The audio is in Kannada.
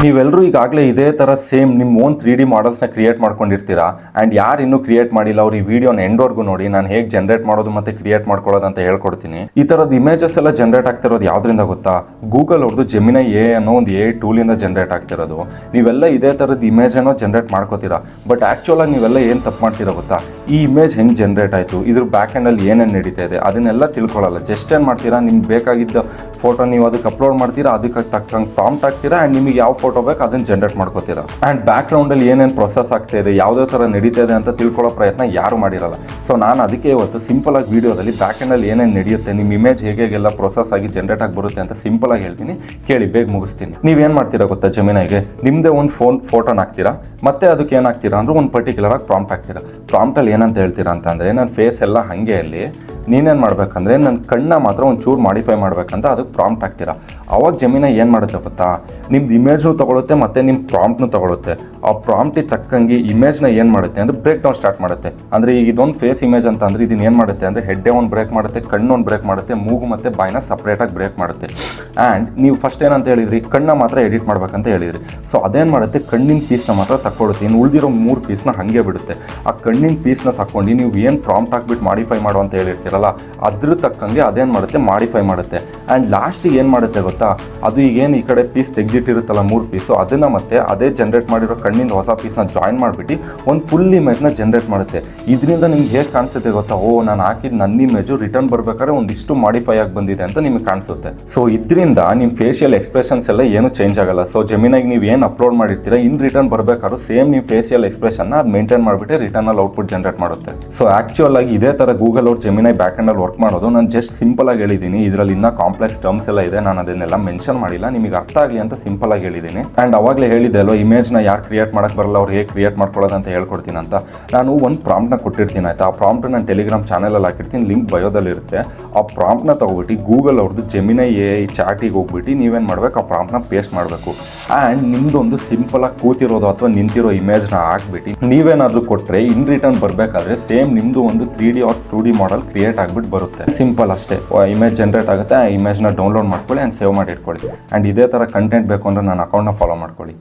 ನೀವೆಲ್ಲರೂ ಈಗಾಗಲೇ ಇದೇ ಥರ ಸೇಮ್ ನಿಮ್ಮ ಓನ್ 3D ಮಾಡೆಲ್ಸ್ನ ಕ್ರಿಯೇಟ್ ಮಾಡ್ಕೊಂಡಿರ್ತೀರಾ. ಆ್ಯಂಡ್ ಯಾರು ಇನ್ನೂ ಕ್ರಿಯೇಟ್ ಮಾಡಿಲ್ಲ ಅವ್ರು ಈ ವಿಡಿಯೋನ ಎಂಡ್ವರೆಗೂ ನೋಡಿ. ನಾನು ಹೇಗೆ ಜನರೇಟ್ ಮಾಡೋದು ಮತ್ತು ಕ್ರಿಯೇಟ್ ಮಾಡ್ಕೊಳ್ಳೋದು ಅಂತ ಹೇಳ್ಕೊಡ್ತೀನಿ. ಈ ಥರದ ಇಮೇಜಸ್ ಎಲ್ಲ ಜನರೇಟ್ ಆಗ್ತಿರೋದು ಯಾವುದರಿಂದ ಗೊತ್ತಾ? ಗೂಗಲ್ ಅವ್ರದ್ದು ಜೆಮಿನೈ ಎ ಅನ್ನೋ ಒಂದು ಎ ಟೂಲಿಂದ ಜನರೇಟ್ ಆಗ್ತಿರೋದು. ನೀವೆಲ್ಲ ಇದೇ ಥರದ ಇಮೇಜನ್ನು ಜನರೇಟ್ ಮಾಡ್ಕೋತೀರಾ. ಬಟ್ ಆ್ಯಕ್ಚುಲಾಗಿ ನೀವೆಲ್ಲ ಏನು ತಪ್ಪು ಮಾಡ್ತೀರಾ ಗೊತ್ತಾ? ಈ ಇಮೇಜ್ ಹೆಂಗೆ ಜನರೇಟ್ ಆಯಿತು, ಇದ್ರ ಬ್ಯಾಕ್ ಎಂಡಲ್ಲಿ ಏನೇನು ನಡೀತಾ ಇದೆ ಅದನ್ನೆಲ್ಲ ತಿಳ್ಕೊಳ್ಳಲ್ಲ. ಜಸ್ಟ್ ಏನು ಮಾಡ್ತೀರಾ, ನಿಮ್ಗೆ ಬೇಕಾಗಿದ್ದ ಫೋಟೋ ನೀವು ಅದಕ್ಕೆ ಅಪ್ಲೋಡ್ ಮಾಡ್ತೀರಾ, ಅದಕ್ಕೆ ತಕ್ಕಂಗೆ ಪ್ರಾಂಪ್ಟ್ ಆಗ್ತೀರಾ ಆ್ಯಂಡ್ ನಿಮಗೆ ಯಾವ ಫೋಟೋ ಬೇಕು ಅದನ್ನು ಜನರೇಟ್ ಮಾಡ್ಕೋತೀರಾ. ಆ್ಯಂಡ್ ಬ್ಯಾಕ್ ಗ್ರೌಂಡಲ್ಲಿ ಏನೇನು ಪ್ರೊಸೆಸ್ ಆಗ್ತಾ ಇದೆ, ಯಾವುದೇ ಥರ ನಡೀತಾ ಇದೆ ಅಂತ ತಿಳ್ಕೊಳ್ಳೋ ಪ್ರಯತ್ನ ಯಾರು ಮಾಡಿರಲ್ಲ. ಸೊ ನಾನು ಅದಕ್ಕೆ ಇವತ್ತು ಸಿಂಪಲ್ ಆಗಿ ವೀಡಿಯೋದಲ್ಲಿ ಬ್ಯಾಕ್ ಎಂಡಲ್ಲಿ ಏನೇನು ನಡೆಯುತ್ತೆ, ನಿಮ್ಮ ಇಮೇಜ್ ಹೇಗೆಲ್ಲ ಪ್ರೊಸೆಸ್ ಆಗಿ ಜನರೇಟ್ ಆಗಿ ಬರುತ್ತೆ ಅಂತ ಸಿಂಪಲ್ ಆಗಿ ಹೇಳ್ತೀನಿ, ಕೇಳಿ ಬೇಗ ಮುಗಿಸ್ತೀನಿ. ನೀವೇನು ಮಾಡ್ತೀರಾ ಗೊತ್ತಾ? ಜೆಮಿನೈಗೆ ನಿಮ್ಮದೇ ಒಂದು ಫೋಟೋನ ಹಾಕ್ತೀರಾ, ಮತ್ತೆ ಅದಕ್ಕೆ ಏನು ಹಾಕ್ತೀರಾ ಅಂದ್ರೆ ಒಂದು ಪರ್ಟಿಕ್ಯುಲರ್ ಆಗಿ ಪ್ರಾಂಪ್ಟ್ ಹಾಕ್ತೀರಾ. ಪ್ರಾಂಪ್ಟಲ್ಲಿ ಏನಂತ ಹೇಳ್ತೀರಾ ಅಂತಂದರೆ, ನನ್ನ ಫೇಸ್ ಎಲ್ಲ ಹಾಗೆ ಅಲ್ಲಿ ನೀನೇನು ಮಾಡ್ಬೇಕಂದ್ರೆ ನನ್ನ ಕಣ್ಣ ಮಾತ್ರ ಒಂದು ಚೂರು ಮಾಡಿಫೈ ಮಾಡ್ಬೇಕಂತ ಅದಕ್ಕೆ ಪ್ರಾಂಪ್ಟ್ ಹಾಕ್ತೀರಾ. ಅವಾಗ ಜೆಮಿನೈ ಏನು ಮಾಡುತ್ತೆ ಗೊತ್ತಾ? ನಿಮ್ದು ಇಮೇಜ್ನು ತೊಗೊಳುತ್ತೆ ಮತ್ತು ನಿಮ್ಮ ಪ್ರಾಂಪ್ಟ್ನು ತೊಗೊಳುತ್ತೆ. ಆ ಪ್ರಾಂಪ್ಟಿಗೆ ತಕ್ಕಂಗೆ ಇಮೇಜ್ನ ಏನು ಮಾಡುತ್ತೆ ಅಂದರೆ ಬ್ರೇಕ್ ಡೌನ್ ಸ್ಟಾರ್ಟ್ ಮಾಡುತ್ತೆ. ಅಂದರೆ ಈಗ ಇದೊಂದು ಫೇಸ್ ಇಮೇಜ್ ಅಂತ ಅಂದರೆ ಇದನ್ನು ಏನು ಮಾಡುತ್ತೆ ಅಂದರೆ ಹೆಡ್ಡೇ ಒಂದು ಬ್ರೇಕ್ ಮಾಡುತ್ತೆ, ಕಣ್ಣು ಒಂದು ಬ್ರೇಕ್ ಮಾಡುತ್ತೆ, ಮೂಗು ಮತ್ತು ಬಾಯಿನ ಸಪ್ರೇಟಾಗಿ ಬ್ರೇಕ್ ಮಾಡುತ್ತೆ. ಆ್ಯಂಡ್ ನೀವು ಫಸ್ಟ್ ಏನಂತ ಹೇಳಿದ್ರಿ, ಕಣ್ಣ ಮಾತ್ರ ಎಡಿಟ್ ಮಾಡ್ಬೇಕಂತ ಹೇಳಿದ್ರಿ. ಸೊ ಅದೇನು ಮಾಡುತ್ತೆ, ಕಣ್ಣಿನ ಪೀಸ್ನ ಮಾತ್ರ ತಕ್ಕೊಡುತ್ತೆ, ಇನ್ನು ಉಳಿದಿರೋ 3 ಪೀಸ್ನ ಹಾಗೆ ಬಿಡುತ್ತೆ. ಆ ಕಣ್ಣಿನ ಪೀಸ್ನ ತಕ್ಕೊಂಡು ನೀವು ಏನು ಪ್ರಾಂಪ್ಟ್ ಹಾಕ್ಬಿಟ್ಟು ಮಾಡಿಫೈ ಮಾಡು ಅಂತ ಹೇಳಿರ್ತೀರಲ್ಲ, ಅದ್ರ ತಕ್ಕಂಗೆ ಅದೇನು ಮಾಡುತ್ತೆ, ಮಾಡಿಫೈ ಮಾಡುತ್ತೆ. ಆ್ಯಂಡ್ ಲಾಸ್ಟಿಗೆ ಏನು ಮಾಡುತ್ತೆ ಗೊತ್ತಾ? ಅದು ಈಗೇನು ಈ ಕಡೆ ಪೀಸ್ ತೆಗೆದಿಟ್ಟಿರುತ್ತಲ್ಲ 3 ಪೀಸು, ಅದನ್ನು ಮತ್ತೆ ಅದೇ ಜನರೇಟ್ ಮಾಡಿರೋ ಕಣ್ಣಿಂದ ಹೊಸ ಪೀಸ್ನ ಜಾಯಿನ್ ಮಾಡಿಬಿಟ್ಟು ಒಂದು ಫುಲ್ ಇಮೇಜ್ನ ಜನರೇಟ್ ಮಾಡುತ್ತೆ. ಇದರಿಂದ ನಿಮ್ಗೆ ಹೇಗೆ ಕಾಣಿಸುತ್ತೆ ಗೊತ್ತಾ? ಓ, ನಾನು ಹಾಕಿದ ನನ್ನ ಇಮೇಜು ರಿಟರ್ನ್ ಬರಬೇಕಾದ್ರೆ ಒಂದಿಷ್ಟು ಮಾಡಿಫೈ ಆಗಿ ಬಂದಿದೆ ಅಂತ ನಿಮಗೆ ಕಾಣಿಸುತ್ತೆ. ಸೊ ಇದರಿಂದ ನಿಮ್ಮ ಫೇಶಿಯಲ್ ಎಕ್ಸ್ಪ್ರೆಷನ್ಸ್ ಎಲ್ಲ ಏನು ಚೇಂಜ್ ಆಗಲ್ಲ. ಸೊ ಜೆಮಿನೈಗೆ ನೀವು ಏನು ಅಪ್ಲೋಡ್ ಮಾಡಿರ್ತೀರಾ, ಇನ್ ರಿಟರ್ನ್ ಬರಬೇಕಾದ್ರೂ ಸೇಮ್ ನೀವು ಫೇಶಿಯಲ್ ಎಕ್ಸ್ಪ್ರೆಷನ್ನ ಅದು ಮೇಂಟೈನ್ ಮಾಡಿಬಿಟ್ಟು ರಿಟರ್ನಲ್ಲಿ ಔಟ್ಪುಟ್ ಜನರೇಟ್ ಮಾಡುತ್ತೆ. ಸೊ ಆ್ಯಕ್ಚುಯಲ್ ಆಗಿ ಇದೇ ಥರ ಗೂಗಲ್ ಅವ್ರು ಜೆಮಿನೈ ಬ್ಯಾಕ್ ಎಂಡಲ್ಲಿ ವರ್ಕ್ ಮಾಡೋದು. ನಾನು ಜಸ್ಟ್ ಸಿಂಪಲ್ ಆಗಿ ಹೇಳಿದ್ದೀನಿ. ಇದರಲ್ಲಿ ಇನ್ನೂ ಕಾಂಪ್ಲೆಕ್ಸ್ ಟರ್ಮ್ಸ್ ಎಲ್ಲ ಇದೆ, ನಾನು ಅದನ್ನೆಲ್ಲ ಮೆನ್ಷನ್ ಮಾಡಿಲ್ಲ, ನಿಮಗೆ ಅರ್ಥ ಆಗಲಿ ಅಂತ ಸಿಂಪಲ್ ಆಗಿ ಹೇಳಿದ್ದೀನಿ. ಆ್ಯಂಡ್ ಅವಾಗಲೇ ಹೇಳಿದೆ ಅಲ್ವಾ, ಇಮೇಜ್ನ ಯಾರು ಕ್ರಿಯೇಟ್ ಮಾಡೋಕ್ಕೆ ಬರಲ್ಲ ಅವ್ರು ಹೇಗೆ ಕ್ರಿಯೇಟ್ ಮಾಡ್ಕೊಳ್ಳೋದು ಅಂತ ಹೇಳ್ಕೊಡ್ತೀನಿ ಅಂತ. ನಾನು ಒಂದು ಪ್ರಾಂಪ್ಟ್ನ ಕೊಟ್ಟಿರ್ತೀನಿ ಆಯಿತಾ. ಆ ಪ್ರಾಂಪ್ಟ್ ನಾನು ಟೆಲಿಗ್ರಾಮ್ ಚಾನಲಲ್ಲಿ ಹಾಕಿರ್ತೀನಿ, ಲಿಂಕ್ ಬಯೋದಲ್ಲಿ ಇರುತ್ತೆ. ಆ ಪ್ರಾಂಪ್ಟ್ನ ತೊಗೊಬಿಟ್ಟು ಗೂಗಲ್ ಅವ್ರದ್ದು ಜೆಮಿನೈ ಎ ಚಾಟಿಗೆ ಹೋಗ್ಬಿಟ್ಟು ನೀವೇನು ಮಾಡಬೇಕು, ಆ ಪ್ರಾಂಪ್ಟ್ನ ಪೇಸ್ಟ್ ಮಾಡಬೇಕು. ಆ್ಯಂಡ್ ನಿಮ್ಮದೊಂದು ಸಿಂಪಲಾಗಿ ಕೂತಿರೋದು ಅಥವಾ ನಿಂತಿರೋ ಇಮೇಜ್ನ ಹಾಕ್ಬಿಟ್ಟು ನೀವೇನಾದರೂ ಕೊಟ್ಟರೆ ಇನ್ ರಿಟರ್ನ್ ಬರಬೇಕಾದ್ರೆ ಸೇಮ್ ನಿಮ್ಮದು ಒಂದು 3D R 2D model create ಆಗಿಬಿಟ್ಟು ಬರುತ್ತೆ. ಸಿಂಪಲ್ ಅಷ್ಟೇ, ಇಮೇಜ್ ಜನರೇಟ್ ಆಗುತ್ತೆ. ಆ ಇಮೇಜ್ನ ಡೌನ್ಲೋಡ್ ಮಾಡ್ಕೊಳ್ಳಿ ಆ್ಯಂಡ್ ಸೇವ್ ಮಾಡಿ ಇಟ್ಕೊಳ್ಳಿ. ಆ್ಯಂಡ್ ಇದೇ ಥರ ಕಂಟೆಂಟ್ ಬೇಕು ಅಂದರೆ ನನ್ನ ಅಕೌಂಟ್ನ ಫಾಲೋ ಮಾಡ್ಕೊಳ್ಳಿ.